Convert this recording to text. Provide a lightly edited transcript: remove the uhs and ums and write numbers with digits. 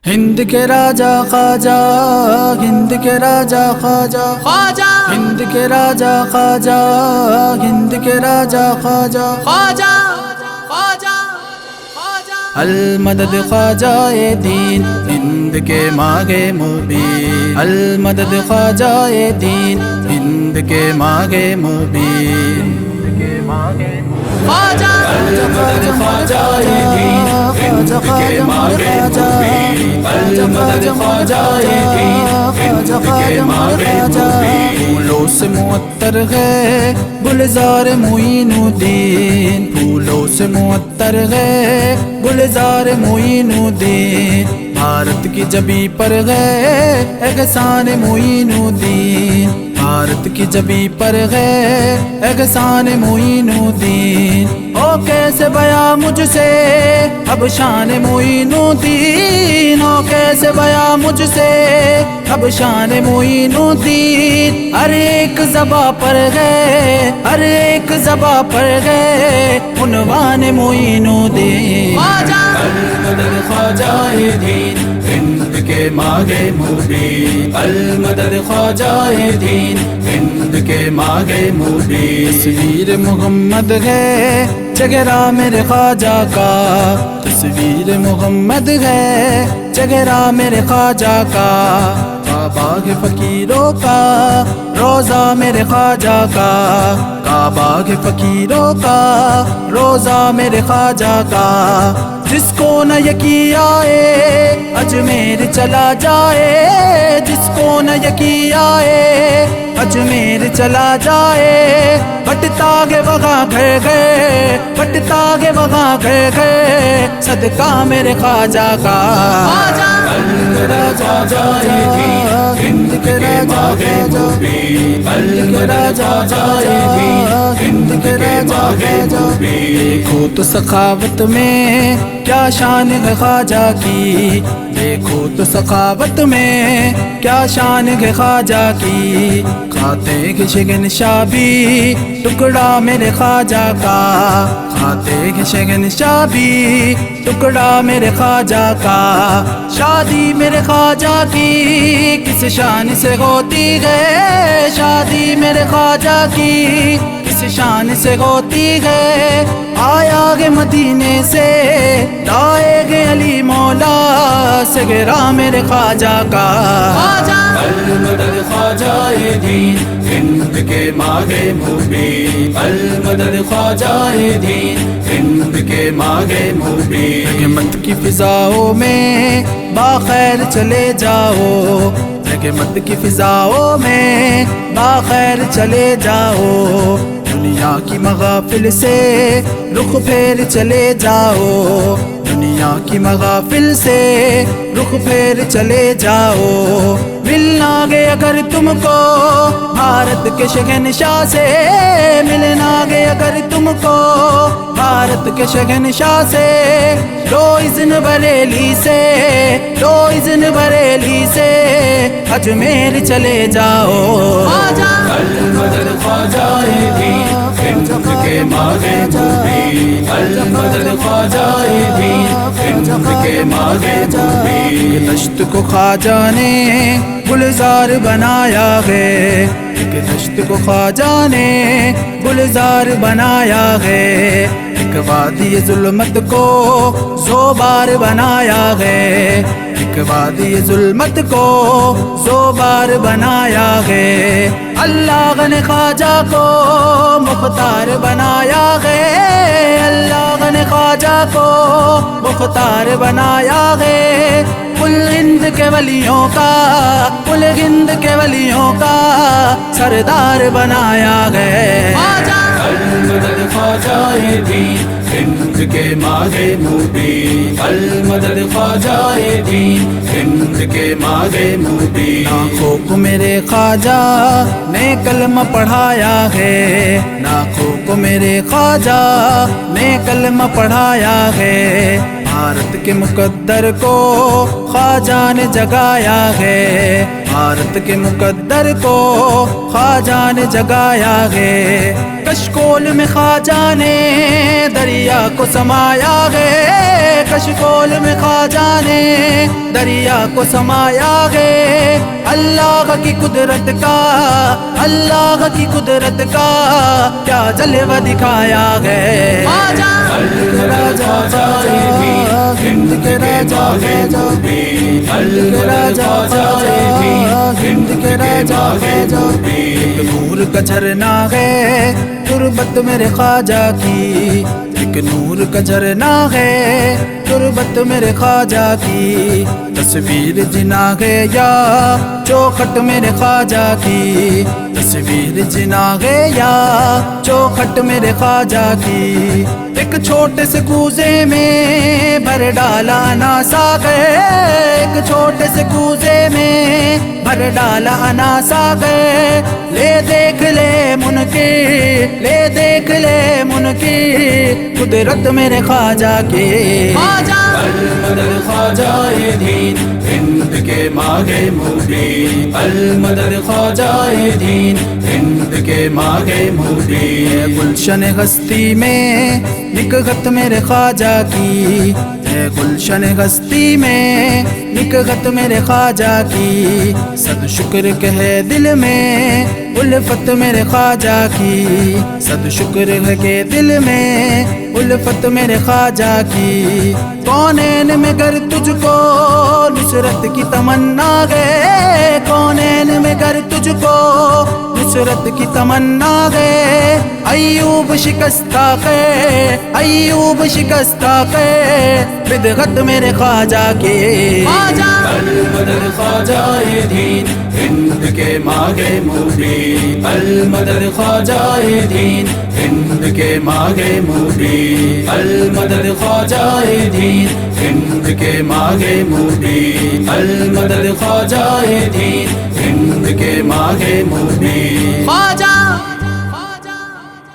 ہند کے راجا خواجہ، ہند کے راجا خواجہ، خواجہ ہند کے راجا خواجہ، ہند کے راجا خواجہ، خواجہ خواجہ خواجہ المدد خواجہ دین ہند کے ماگے مبین، المدد خواجہ دین ہند کے ماگے مبین، خواجہ المدد خواجہ دین ہند کے ماگے مبین، المدد خواجہ دین ہند کے ماگے مبین، پھولوں سے معطر ہے گلزار معین الدین، پھولوں سے معطر ہے گلزار معین الدین، بھارت کی جبی پر ہے احسان معین الدین، بھارت کی جبی پر ہے احسان معین الدین، او کیسے بیاں مجھ سے اب شان معین الدین، او کیسے بیاں مجھ سے اب شان معین الدین، ہر ایک زباں پر ہے، ہر ایک زباں پر ہے عنوان معین الدین، المدد خواجہ دین ہند کے ماگے مبین، المدد خواجہ دین ہند کے ماگے مبین، تصویر محمد ہے چہرہ میرے خواجہ کا، تصویر محمد ہے چہرہ میرے خواجہ کا، کعبہ فقیروں کا روزہ میرے خواجہ کا، کعبہ فقیروں کا روزہ میرے خواجہ کا، جس کو نہ یقین آئے اجمیر چلا جائے، جس کو نہ یقین آئے اجمیر چلا جائے، بٹتا گے وہاں گھر گئے، بٹتا گے وہاں گھر گئے، صدقہ میرے خواجہ کا، المدد خواجہ دین ہند کے ماگے مبین، المدد خواجہ دین ہند کے ماگے مبین، دیکھو تو سخاوت میں کیا شان ہے خواجہ کی، دیکھو تو سخاوت میں کیا شان ہے خواجہ کی، کھاتے ہیں شگن شابی ٹکڑا میرے خواجہ کا، کھاتے ہیں شگن شابی ٹکڑا میرے خواجہ کا، شادی میرے خواجہ کی کس شان سے ہوتی ہے، شادی میرے خواجہ کی کس شان سے ہوتی ہے، آیا گے مدینے سے لائے گے علی مولا سے گرا میرے خواجہ کا، المدد خواجہ دین ہند کے ماگے مبین، المدد خواجہ دین ہند کے ماگے مبین، رحمت کی فضاؤں میں باخیر چلے جاؤ، رحمت کی فضاؤں میں باخیر چلے جاؤ، دنیا کی محافل سے رخ پھیر چلے جاؤ، دنیا کی محافل سے رخ پھیر چلے جاؤ، ملنا گے اگر تم کو بھارت کے شہنشاہ سے، ملنا گے اگر تم کو بھارت کے شہنشاہ سے، لو اذن بریلی سے، لو اذن بریلی سے اجمیر چلے جاؤ، المدد خواجہ دین ہند کے ماگے مبین، المدد خواجہ دین ہند کے ماگے مبین، یہ دشت کو خواجہ نے گلزار بنایا ہے، ایک دشت کو خواجہ نے گلزار بنایا ہے، ایک وادی ظلمت کو زوبار بنایا ہے، ایک وادی ظلمت کو زوبار بنایا ہے، اللہ نے خواجہ کو مختار بنایا ہے، اللہ نے خواجہ کو مختار بنایا ہے، کل ہند کے ولیوں کا، کل ہند کے ولیوں کا سردار بنایا ہے، المدد خواجہ دین ہند کے ماگے مبین، المدد خواجہ دین ہند کے ماگے مبین، آنکھوں کو میرے خواجہ نے کلمہ پڑھایا ہے، آنکھوں کو میرے خواجہ نے کلمہ پڑھایا ہے، بھارت کے مقدر کو خواجہ خواجہ نے جگایا ہے بھارت کے مقدر کو خواجہ نے جگایا ہے کشکول میں خواجہ نے دریا کو سمایا ہے کشکول میں خواجہ نے دریا کو سمایا ہے اللہ کی قدرت کا اللہ کی قدرت کا کیا جلوہ دکھایا ہے راجا ہند کے راجا ہند کے راجا ہند کے راجا ایک نور کا جھرنا ہے تربت میرے خواجہ کی ایک نور کا جھرنا ہے تربت میرے خواجہ کی تصویر جنا ہے یا چوکھٹ میرے خواجہ کی تصویر جنا ہے یا چوکھٹ میرے خواجہ کی ایک چھوٹے سے کوزے میں بھر ڈالا ناسا گئے ایک چھوٹے سے کوزے میں بھر ڈالا ناسا گئے لے دیکھ لے منکر لے دیکھ لے منکر قدرت میرے خواجہ کی المدد خواجہ دین ہند کے ماغے مبین المدد خواجہ دین ہند کے ماغے مبین گلشن ہستی میں نکہت میرے خواجہ کی ہے گلشن ہستی میں نکہت میرے خواجہ کی صد شکر کہے دل میں الفت میرے خواجہ کی صد شکر ہے کہ دل میں الفت میرے خواجہ کی کونین میں گر تجھ کو نصرت کی تمنا گئے کونین میں گر تجھ کو نصرت کی تمنا گئے ایوب شکستہ کے ایوب شکستہ کے بدغت میرے خواجہ کے المدد خواجہ دین ہند کے ماغے مبین المدد خواجہ دین ہند کے ماغے مبین المدد خواجہ دین ہند کے ماغے مبین المدد خواجہ دین ہند کے ماغے مبین